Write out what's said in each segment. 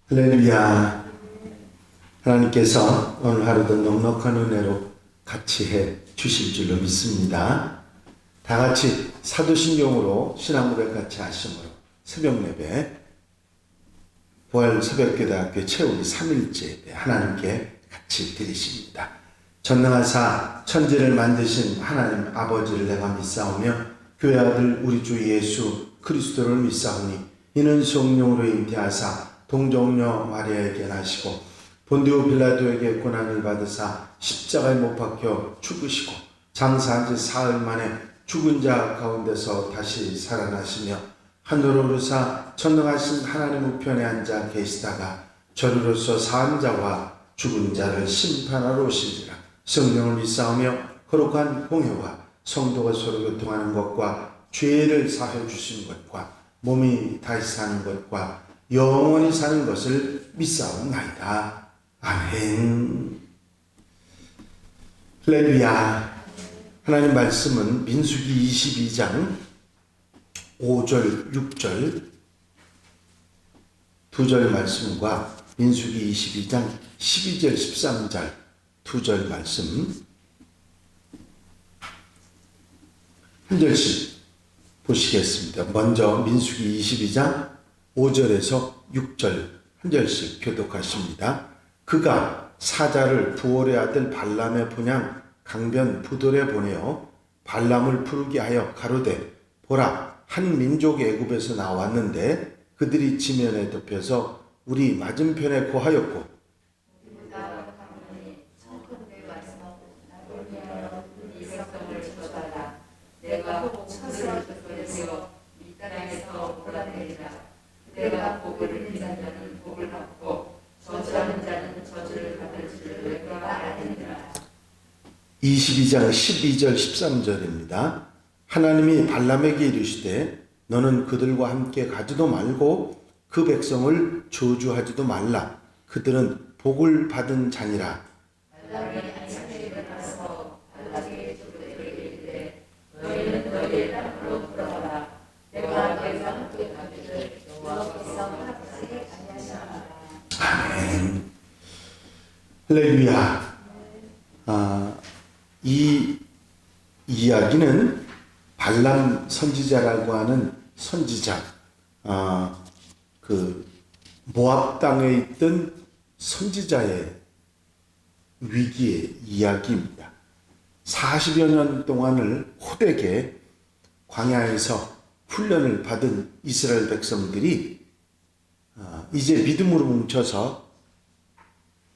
할렐루야. 하나님께서 오늘 하루도 넉넉한 은혜로 같이 해 주실 줄로 믿습니다. 다 같이 사도신경으로 신앙고백 같이 하심으로 새벽 예배 부활 새벽기도학교 채우기 3일째 예배 하나님께 같이 드리십니다. 전능하사 천지를 만드신 하나님 아버지를 내가 믿사오며 교회 아들 우리 주 예수 그리스도를 믿사오니 이는 성령으로 잉태하사 동정녀 마리아에게 나시고 본디오 빌라도에게 고난을 받으사 십자가에 못 박혀 죽으시고 장사한 지 사흘 만에 죽은 자 가운데서 다시 살아나시며 하늘로 오르사 전능하신 하나님 우편에 앉아 계시다가 저리로서 산 자와 죽은 자를 심판하러 오시리라. 성령을 믿사오며 거룩한 공회와 성도가 서로 교통하는 것과 죄를 사해 주신 것과 몸이 다시 사는 것과 영원히 사는 것을 믿사옵나이다. 아멘. 할렐루야. 하나님 말씀은 민수기 22장 5절 6절 두 절 말씀과 민수기 22장 12절 13절 두 절 말씀 한 절씩 보시겠습니다. 먼저 민수기 22장 5절에서 6절 한 절씩 교독하십니다. 그가 사자를 부올의 아들 발람의 본향 강변 부돌에 보내어 발람을 부르게 하여 가로되 보라 한 민족이 애굽에서 나왔는데 그들이 지면에 덮여서 우리 맞은편에 거하였고 내가 복을 빌자는 복을 받고 저주하는 자는 저주를 받을 줄을 내가 아느니라. 22장 12절 13절입니다. 하나님이 발람에게 이르시되 너는 그들과 함께 가지도 말고 그 백성을 저주하지도 말라. 그들은 복을 받은 자니라. 발람이 아침에 일어나서 발락에게 이르되 너희는 너희의 땅으로 돌아가라. 내가 너희와 함께 가기를 아멘. 할렐루야. 이 이야기는 발람 선지자라고 하는 선지자, 그 모압 땅에 있던 선지자의 위기의 이야기입니다. 40여 년 동안을 호되게 광야에서 훈련을 받은 이스라엘 백성들이 이제 믿음으로 뭉쳐서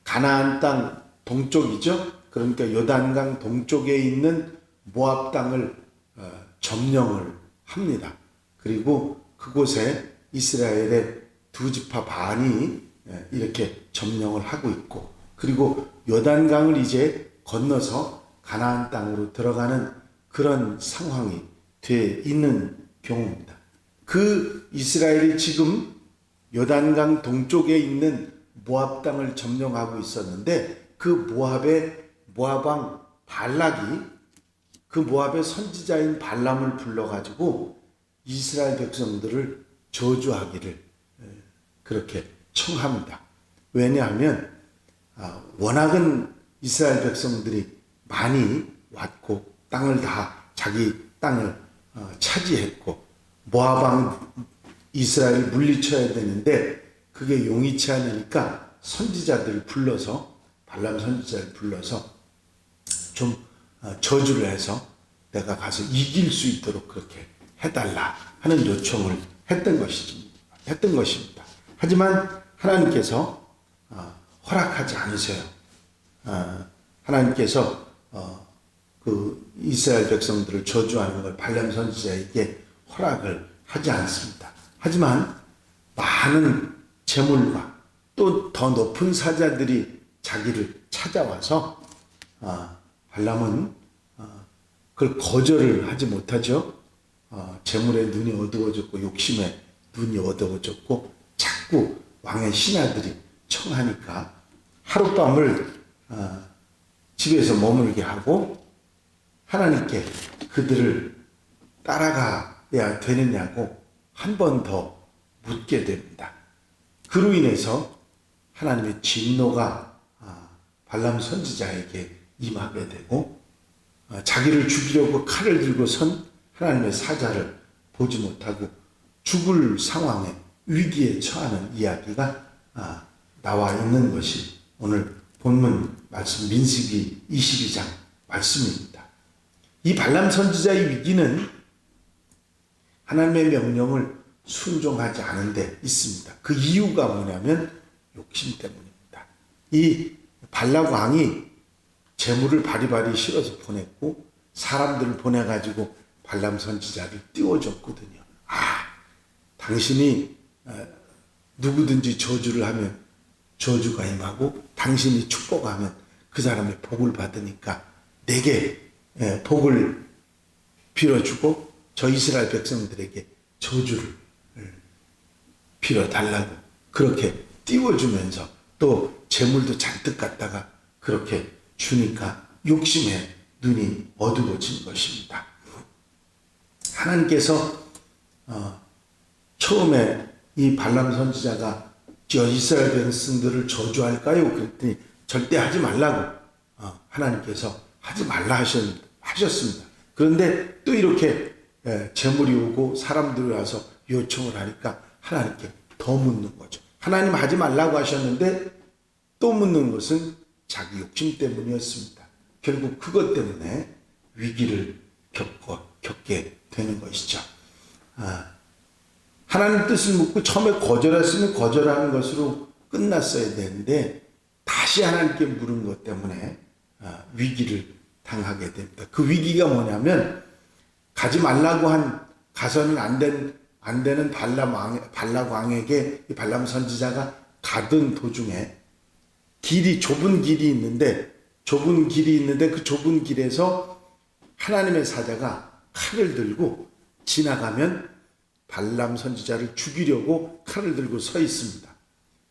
가나안 땅 동쪽이죠. 그러니까 요단강 동쪽에 있는 모압 땅을 점령을 합니다. 그리고 그곳에 이스라엘의 두 지파 반이 이렇게 점령을 하고 있고, 그리고 요단강을 이제 건너서 가나안 땅으로 들어가는 그런 상황이 돼 있는 경우입니다. 그 이스라엘이 지금 요단강 동쪽에 있는 모압 땅을 점령하고 있었는데 그 모압 왕 발락이 그 모압의 선지자인 발람을 불러가지고 이스라엘 백성들을 저주하기를 그렇게 청합니다. 왜냐하면 워낙은 이스라엘 백성들이 많이 왔고 땅을 다 자기 땅을 차지했고 모압 왕 이스라엘을 물리쳐야 되는데 그게 용이치 않으니까 선지자들을 불러서 발람 선지자를 불러서 좀 저주를 해서 내가 가서 이길 수 있도록 그렇게 해달라 하는 요청을 했던 것입니다. 하지만 하나님께서 허락하지 않으세요. 하나님께서 그 이스라엘 백성들을 저주하는 걸 발람 선지자에게 허락을 하지 않습니다. 하지만 많은 재물과 또 더 높은 사자들이 자기를 찾아와서 발람은 그걸 거절을 하지 못하죠. 재물에 눈이 어두워졌고 욕심에 눈이 어두워졌고 자꾸 왕의 신하들이 청하니까 하룻밤을 집에서 머물게 하고 하나님께 그들을 따라가야 되느냐고 한 번 더 묻게 됩니다. 그로 인해서 하나님의 진노가 발람 선지자에게 임하게 되고 자기를 죽이려고 칼을 들고 선 하나님의 사자를 보지 못하고 죽을 상황에 위기에 처하는 이야기가 나와 있는 것이 오늘 본문 말씀 민수기 22장 말씀입니다. 이 발람 선지자의 위기는 하나님의 명령을 순종하지 않은 데 있습니다. 그 이유가 뭐냐면 욕심 때문입니다. 이 발람 왕이 재물을 바리바리 실어서 보냈고 사람들을 보내가지고 발람 선지자를 띄워줬거든요. 당신이 누구든지 저주를 하면 저주가 임하고 당신이 축복하면 그 사람의 복을 받으니까 내게 복을 빌어주고 저 이스라엘 백성들에게 저주를 빌어달라고 그렇게 띄워주면서 또 재물도 잔뜩 갖다가 그렇게 주니까 욕심에 눈이 어두워진 것입니다. 하나님께서 처음에 이 발람 선지자가 저 이스라엘 백성들을 저주할까요? 그랬더니 절대 하지 말라고 하나님께서 하지 말라 하셨습니다. 그런데 또 이렇게 재물이 오고 사람들이 와서 요청을 하니까 하나님께 더 묻는 거죠. 하나님 하지 말라고 하셨는데 또 묻는 것은 자기 욕심 때문이었습니다. 결국 그것 때문에 위기를 겪게 되는 것이죠. 하나님 뜻을 묻고 처음에 거절했으면 거절하는 것으로 끝났어야 되는데 다시 하나님께 물은 것 때문에 위기를 당하게 됩니다. 그 위기가 뭐냐면 가지 말라고 가서는 안 되는 발람 왕에게 이 발람 선지자가 가던 도중에 좁은 길이 있는데 그 좁은 길에서 하나님의 사자가 칼을 들고 지나가면 발람 선지자를 죽이려고 칼을 들고 서 있습니다.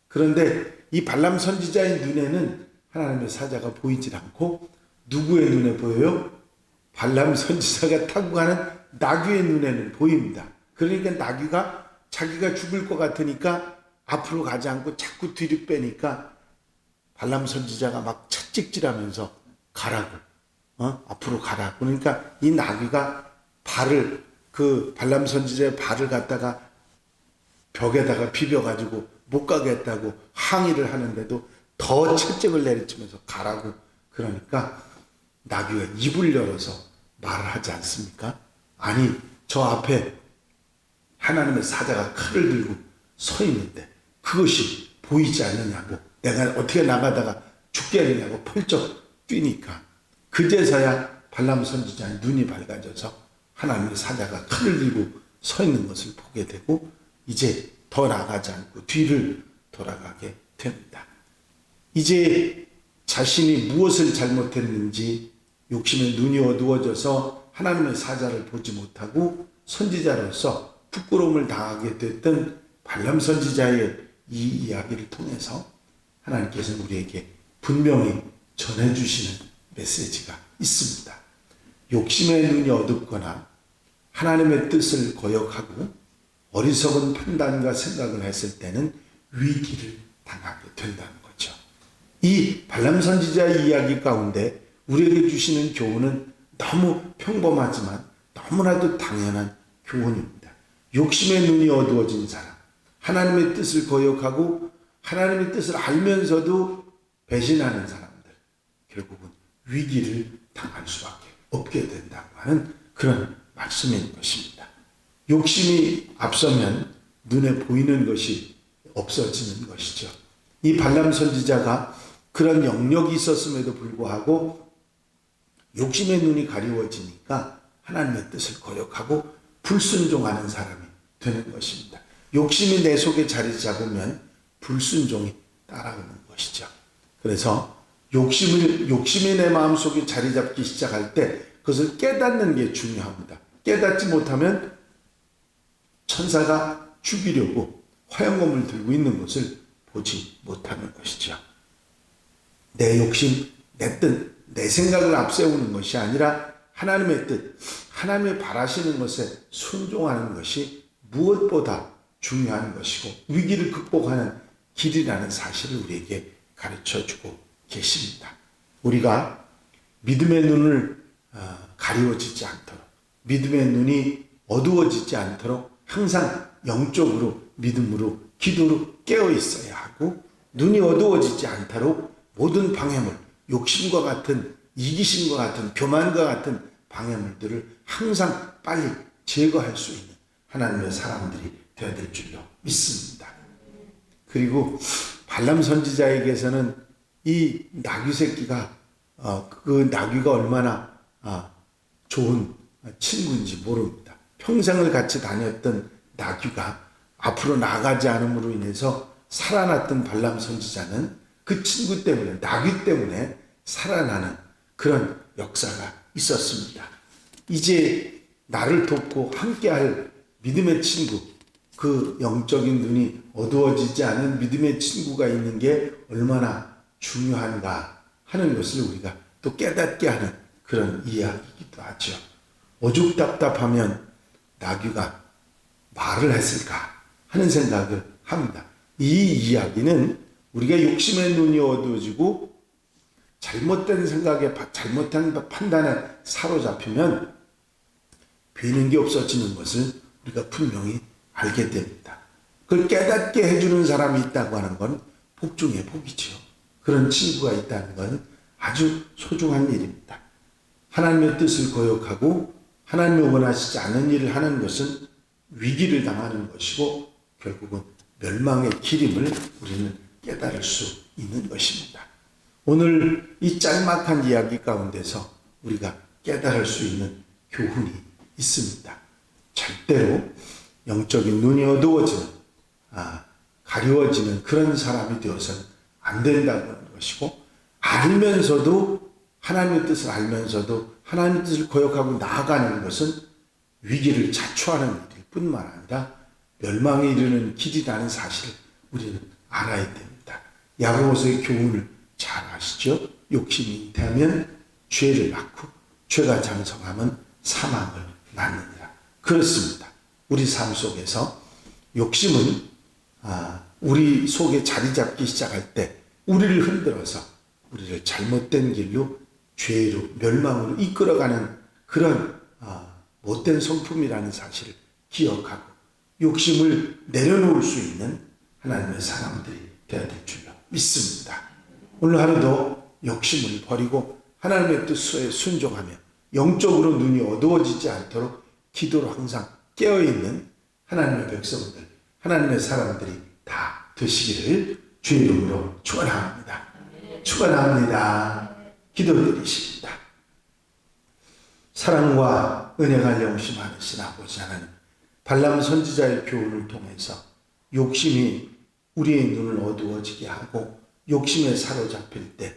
그런데 이 발람 선지자의 눈에는 하나님의 사자가 보이질 않고 누구의 눈에 보여요? 발람 선지자가 타고 가는 나귀의 눈에는 보입니다. 그러니까 나귀가 자기가 죽을 것 같으니까 앞으로 가지 않고 자꾸 뒤로 빼니까 발람 선지자가 막 채찍질하면서 가라고, 앞으로 가라. 그러니까 이 나귀가 그 발람 선지자의 발을 갖다가 벽에다가 비벼가지고 못 가겠다고 항의를 하는데도 더 채찍을 내리치면서 가라고 그러니까 나귀가 입을 열어서 말을 하지 않습니까? 아니, 저 앞에 하나님의 사자가 칼을 들고 서 있는데 그것이 보이지 않느냐고, 내가 어떻게 나가다가 죽게 하느냐고 펄쩍 뛰니까 그제서야 발람 선지자의 눈이 밝아져서 하나님의 사자가 칼을 들고 서 있는 것을 보게 되고 이제 더 나가지 않고 뒤를 돌아가게 됩니다. 이제 자신이 무엇을 잘못했는지 욕심에 눈이 어두워져서 하나님의 사자를 보지 못하고 선지자로서 부끄러움을 당하게 됐던 발람 선지자의 이 이야기를 통해서 하나님께서는 우리에게 분명히 전해주시는 메시지가 있습니다. 욕심의 눈이 어둡거나 하나님의 뜻을 거역하고 어리석은 판단과 생각을 했을 때는 위기를 당하게 된다는 거죠. 이 발람 선지자의 이야기 가운데 우리에게 주시는 교훈은 너무 평범하지만 너무나도 당연한 교훈입니다. 욕심의 눈이 어두워진 사람, 하나님의 뜻을 거역하고 하나님의 뜻을 알면서도 배신하는 사람들, 결국은 위기를 당할 수밖에 없게 된다고 하는 그런 말씀인 것입니다. 욕심이 앞서면 눈에 보이는 것이 없어지는 것이죠. 이 발람 선지자가 그런 영역이 있었음에도 불구하고 욕심의 눈이 가리워지니까 하나님의 뜻을 거역하고 불순종하는 사람이 되는 것입니다. 욕심이 내 속에 자리 잡으면 불순종이 따라오는 것이죠. 그래서 욕심이 내 마음속에 자리 잡기 시작할 때 그것을 깨닫는 게 중요합니다. 깨닫지 못하면 천사가 죽이려고 화염검을 들고 있는 것을 보지 못하는 것이죠. 내 욕심, 내 뜻, 내 생각을 앞세우는 것이 아니라 하나님의 뜻, 하나님의 바라시는 것에 순종하는 것이 무엇보다 중요한 것이고 위기를 극복하는 길이라는 사실을 우리에게 가르쳐주고 계십니다. 우리가 믿음의 눈을 가리워지지 않도록, 믿음의 눈이 어두워지지 않도록 항상 영적으로, 믿음으로, 기도로 깨어 있어야 하고, 눈이 어두워지지 않도록 모든 방해물, 욕심과 같은, 이기심과 같은, 교만과 같은 방해물들을 항상 빨리 제거할 수 있는 하나님의 사람들이 되어야 될 줄로 믿습니다. 그리고 발람 선지자에게서는 이 나귀 새끼가 그 나귀가 얼마나 좋은 친구인지 모릅니다. 평생을 같이 다녔던 나귀가 앞으로 나가지 않음으로 인해서 살아났던 발람 선지자는 그 친구 때문에, 나귀 때문에 살아나는 그런 역사가 있었습니다. 이제 나를 돕고 함께할 믿음의 친구, 그 영적인 눈이 어두워지지 않은 믿음의 친구가 있는 게 얼마나 중요한가 하는 것을 우리가 또 깨닫게 하는 그런 이야기이기도 하죠. 오죽 답답하면 나귀가 말을 했을까 하는 생각을 합니다. 이 이야기는 우리가 욕심의 눈이 어두워지고 잘못된 생각에, 잘못된 판단에 사로잡히면 되는 게 없어지는 것을 우리가 분명히 알게 됩니다. 그걸 깨닫게 해주는 사람이 있다고 하는 건 복 중에 복이죠. 그런 친구가 있다는 건 아주 소중한 일입니다. 하나님의 뜻을 거역하고 하나님이 원하시지 않은 일을 하는 것은 위기를 당하는 것이고 결국은 멸망의 길임을 우리는 깨달을 수 있는 것입니다. 오늘 이 짤막한 이야기 가운데서 우리가 깨달을 수 있는 교훈이 있습니다. 절대로 영적인 눈이 어두워지는, 가려워지는 그런 사람이 되어서는 안 된다는 것이고, 알면서도, 하나님의 뜻을 알면서도 하나님의 뜻을 거역하고 나아가는 것은 위기를 자초하는 일일 뿐만 아니라 멸망에 이르는 길이라는 사실을 우리는 알아야 됩니다. 야고보서의 교훈을 잘 아시죠? 욕심이 잉태하면 죄를 낳고 죄가 장성하면 사망을 낳느니라. 그렇습니다. 우리 삶 속에서 욕심은 우리 속에 자리 잡기 시작할 때 우리를 흔들어서 우리를 잘못된 길로, 죄로, 멸망으로 이끌어가는 그런 못된 성품이라는 사실을 기억하고 욕심을 내려놓을 수 있는 하나님의 사람들이 되어야 될 줄로 믿습니다. 오늘 하루도 욕심을 버리고 하나님의 뜻에 순종하며 영적으로 눈이 어두워지지 않도록 기도로 항상 깨어있는 하나님의 백성들, 하나님의 사람들이 다 되시기를 주의 이름으로 축원합니다. 축원합니다. 기도드리십니다. 사랑과 은혜가 영심하신 아버지 하나님, 발람 선지자의 교훈을 통해서 욕심이 우리의 눈을 어두워지게 하고 욕심에 사로잡힐 때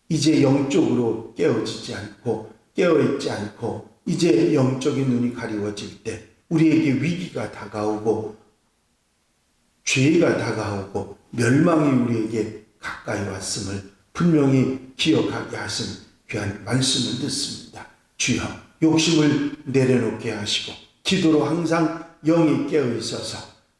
이제 영적으로 깨어지지 않고 깨어있지 않고 이제 영적인 눈이 가리워질 때 우리에게 위기가 다가오고 죄가 다가오고 멸망이 우리에게 가까이 왔음을 분명히 기억하게 하신 귀한 말씀을 듣습니다. 주여, 욕심을 내려놓게 하시고 기도로 항상 영이 깨어 있어서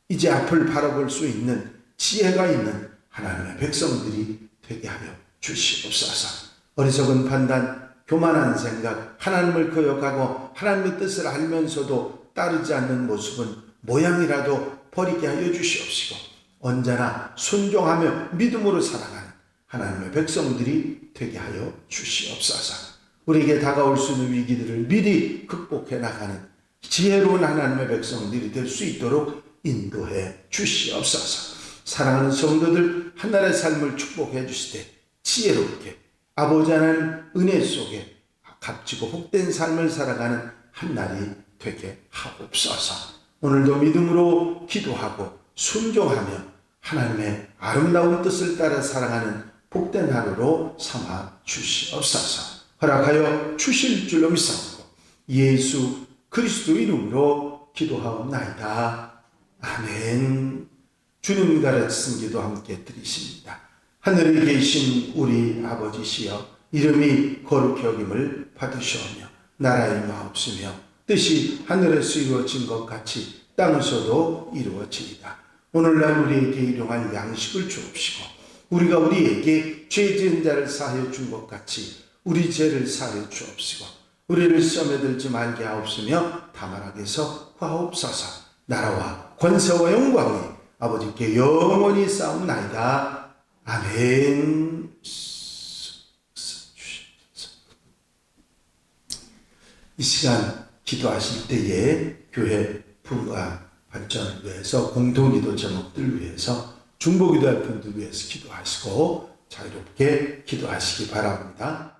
이제 앞을 바라볼 수 있는 지혜가 있는 하나님의 백성들이 되게 하여 주시옵소서. 어리석은 판단, 교만한 생각, 하나님을 거역하고 하나님의 뜻을 알면서도 따르지 않는 모습은 모양이라도 버리게 하여 주시옵시고 언제나 순종하며 믿음으로 살아가는 하나님의 백성들이 되게 하여 주시옵소서. 우리에게 다가올 수 있는 위기들을 미리 극복해 나가는 지혜로운 하나님의 백성들이 될 수 있도록 인도해 주시옵소서. 사랑하는 성도들, 하나님의 삶을 축복해 주시되 지혜롭게 아버지 하나님 은혜 속에 값지고 복된 삶을 살아가는 한 날이 되게 하옵소서. 오늘도 믿음으로 기도하고 순종하며 하나님의 아름다운 뜻을 따라 살아가는 복된 하루로 삼아 주시옵소서. 허락하여 주실 줄로 믿사옵고 예수 그리스도 이름으로 기도하옵나이다. 아멘. 주님 가르치신 기도 함께 드리십니다. 하늘에 계신 우리 아버지시여, 이름이 거룩히 여김을 받으시오며 나라의 마옵시며 뜻이 하늘에서 이루어진 것 같이 땅에서도 이루어지이다. 오늘날 우리에게 일용할 양식을 주옵시고 우리가 우리에게 죄 지은 자를 사하여 준 것 같이 우리 죄를 사하여 주옵시고 우리를 시험에 들지 말게 하옵시며 다만 악에서 구하옵소서. 나라와 권세와 영광이 아버지께 영원히 싸움나이다. 아멘. 이 시간 기도하실 때에 교회 부흥과 발전을 위해서 공동기도 제목들 위해서 중보기도할 분들 위해서 기도하시고 자유롭게 기도하시기 바랍니다.